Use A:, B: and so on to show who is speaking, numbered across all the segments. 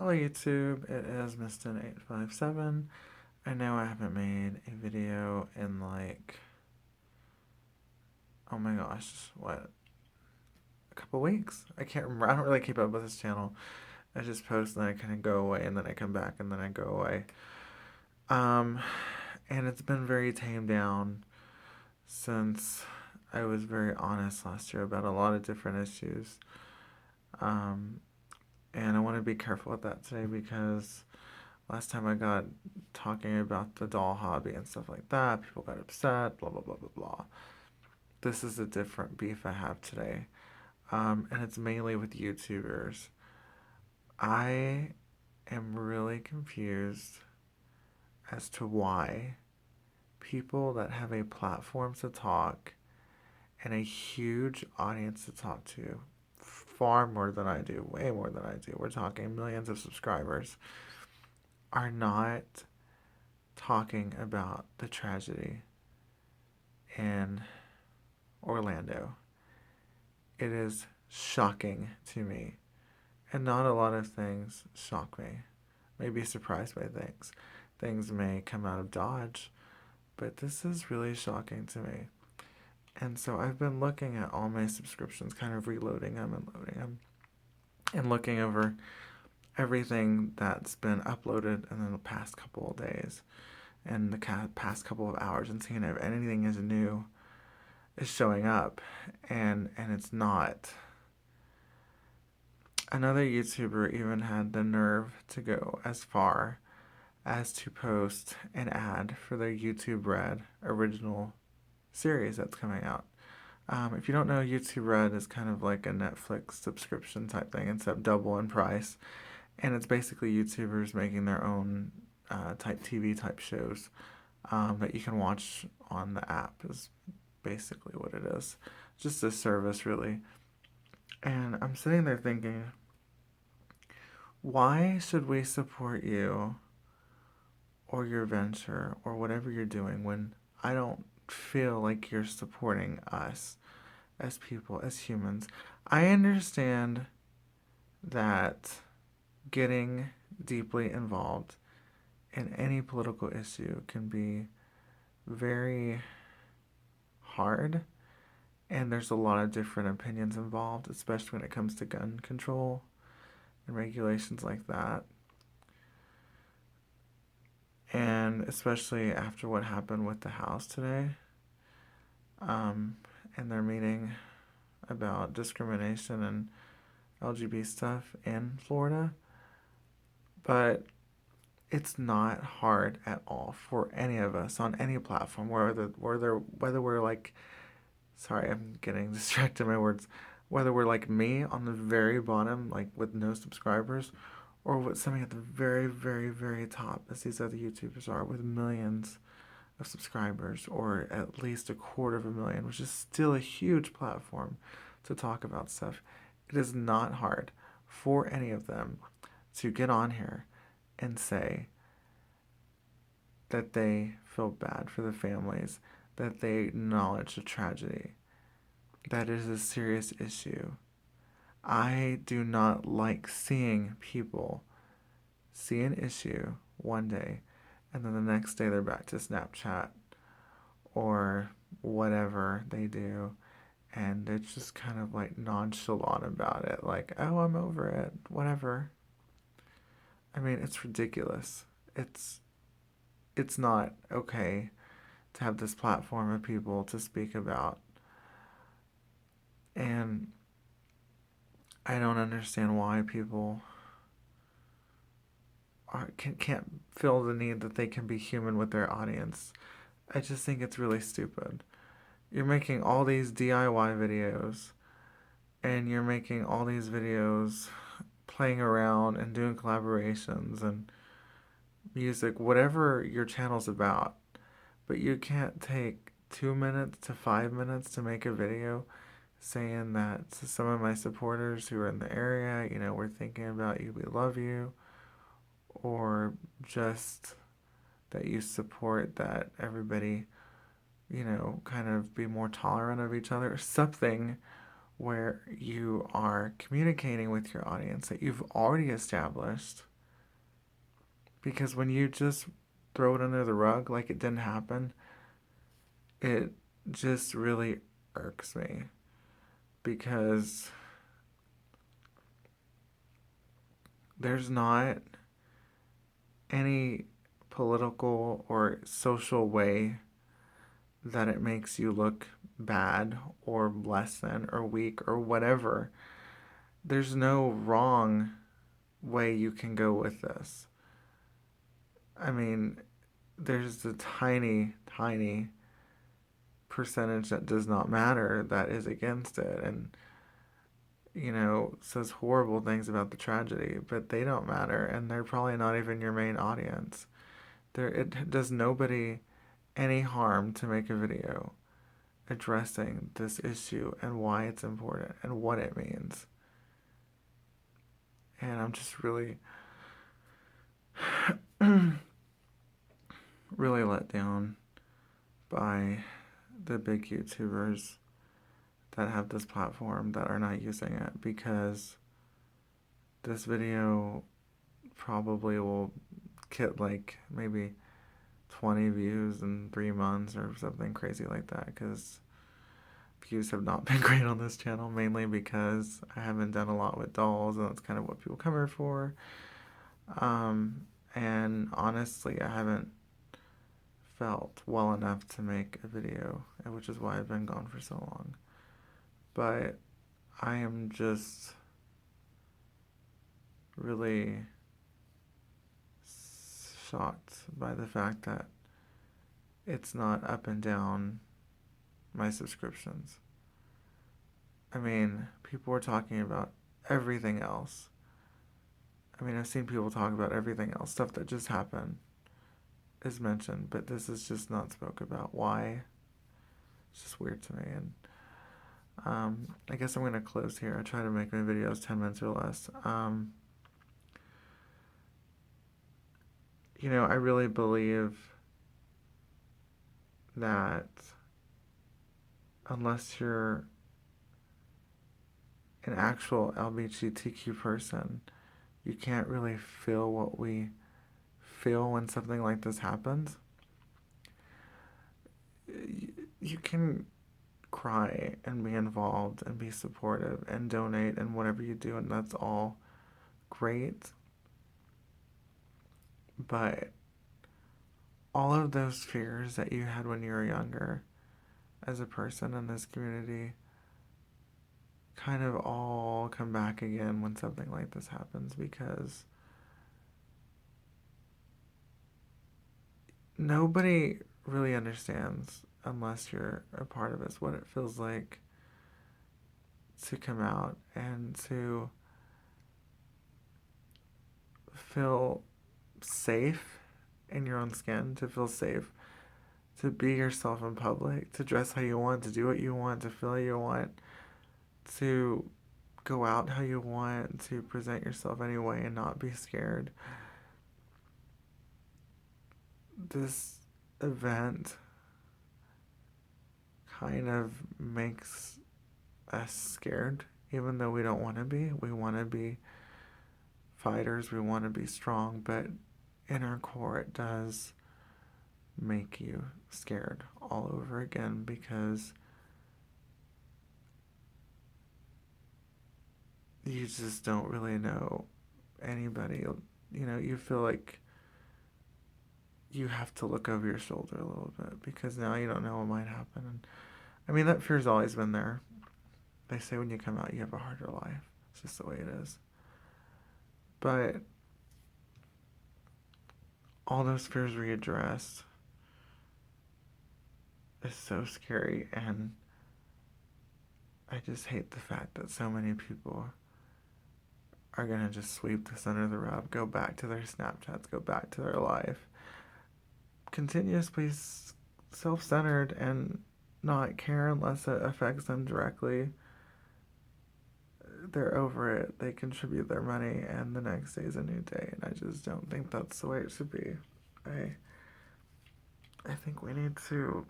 A: Hello YouTube, it is Mistin857. I know I haven't made a video in oh my gosh, what, a couple weeks? I can't remember. I don't really keep up with this channel. I just post and then I kind of go away and then I come back and then I go away. Um, and it's been very tamed down since I was very honest last year about a lot of different issues. Um, and I want to be careful with that today because last time I got talking about the doll hobby and stuff like that, people got upset, blah, blah, blah, blah, blah. This is a different beef I have today. And it's mainly with YouTubers. I am really confused as to why people that have a platform to talk and a huge audience to talk to, far more than I do, way more than I do, we're talking millions of subscribers, are not talking about the tragedy in Orlando. It is shocking to me. And not a lot of things shock me. Maybe surprised by things. Things may come out of Dodge, but this is really shocking to me. And so I've been looking at all my subscriptions, kind of reloading them and loading them, and looking over everything that's been uploaded in the past couple of days and the past couple of hours, and seeing if anything is new is showing up, and it's not. Another YouTuber even had the nerve to go as far as to post an ad for their YouTube Red original series that's coming out. If you don't know, YouTube Red is kind of like a Netflix subscription type thing, except double in price. And it's basically YouTubers making their own type TV type shows that you can watch on the app, is basically what it is. Just a service, really. And I'm sitting there thinking, why should we support you or your venture or whatever you're doing when I don't feel like you're supporting us as people, as humans? I understand that getting deeply involved in any political issue can be very hard, and there's a lot of different opinions involved, especially when it comes to gun control and regulations like that. And especially after what happened with the House today, and their meeting about discrimination and LGBT stuff in Florida. But it's not hard at all for any of us on any platform, whether we're like, sorry, I'm getting distracted by my words, whether we're like me on the very bottom, like with no subscribers, or with something at the very, very, very top, as these other YouTubers are, with millions of subscribers, or at least 250,000, which is still a huge platform to talk about stuff. It is not hard for any of them to get on here and say that they feel bad for the families, that they acknowledge the tragedy, that it is a serious issue. I do not like seeing people see an issue one day and then the next day they're back to Snapchat or whatever they do, and they're just kind of like nonchalant about it, like, oh, I'm over it, whatever. I mean, it's ridiculous. It's not okay to have this platform of people to speak about. And I don't understand why people can't feel the need that they can be human with their audience. I just think it's really stupid. You're making all these DIY videos, and you're making all these videos playing around and doing collaborations and music, whatever your channel's about. But you can't take 2 minutes to 5 minutes to make a video saying that to some of my supporters who are in the area, we're thinking about you, we love you, or just that you support that everybody, kind of be more tolerant of each other, or something where you are communicating with your audience that you've already established Because when you just throw it under the rug like it didn't happen, it just really irks me. Because there's not any political or social way that it makes you look bad or less than or weak or whatever. There's no wrong way you can go with this. I mean, there's a tiny, tiny percentage that does not matter that is against it and, says horrible things about the tragedy, but they don't matter and they're probably not even your main audience. It does nobody any harm to make a video addressing this issue and why it's important and what it means. And I'm just really, really let down by the big YouTubers that have this platform that are not using it, because this video probably will get like maybe 20 views in 3 months or something crazy like that, because views have not been great on this channel, mainly because I haven't done a lot with dolls, and that's kind of what people come here for. And honestly, I haven't felt well enough to make a video, which is why I've been gone for so long. But I am just really shocked by the fact that it's not up and down my subscriptions. I mean, people are talking about everything else. I mean, I've seen people talk about everything else. Stuff that just happened is mentioned, but this is just not spoke about. Why? It's just weird to me. And I guess I'm going to close here. I try to make my videos 10 minutes or less. I really believe that unless you're an actual LGBTQ person, you can't really feel what we feel when something like this happens. You can cry and be involved and be supportive and donate and whatever you do, and that's all great. But all of those fears that you had when you were younger as a person in this community kind of all come back again when something like this happens, because nobody really understands, unless you're a part of it, what it feels like to come out and to feel safe in your own skin, to feel safe to be yourself in public, to dress how you want, to do what you want, to feel how you want, to go out how you want, to present yourself anyway and not be scared. This event kind of makes us scared, even though we don't want to be. We want to be fighters, we want to be strong, but in our core it does make you scared all over again, because you just don't really know anybody. You feel like you have to look over your shoulder a little bit, because now you don't know what might happen. And I mean, that fear's always been there. They say when you come out, you have a harder life. It's just the way it is. But all those fears readdressed is so scary, and I just hate the fact that so many people are going to just sweep this under the rug, go back to their Snapchats, go back to their life, continuously self-centered and not care unless it affects them directly. They're over it. They contribute their money, and the next day is a new day, and I just don't think that's the way it should be. I think we need to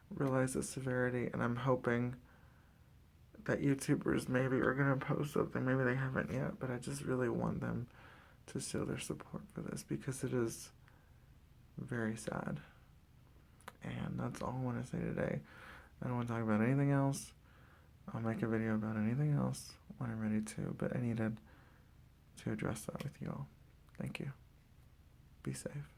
A: realize the severity, and I'm hoping that YouTubers maybe are going to post something. Maybe they haven't yet, but I just really want them to show their support for this, because it is very sad. And that's all I want to say today. I don't want to talk about anything else. I'll make a video about anything else when I'm ready to, but I needed to address that with you all. Thank you. Be safe.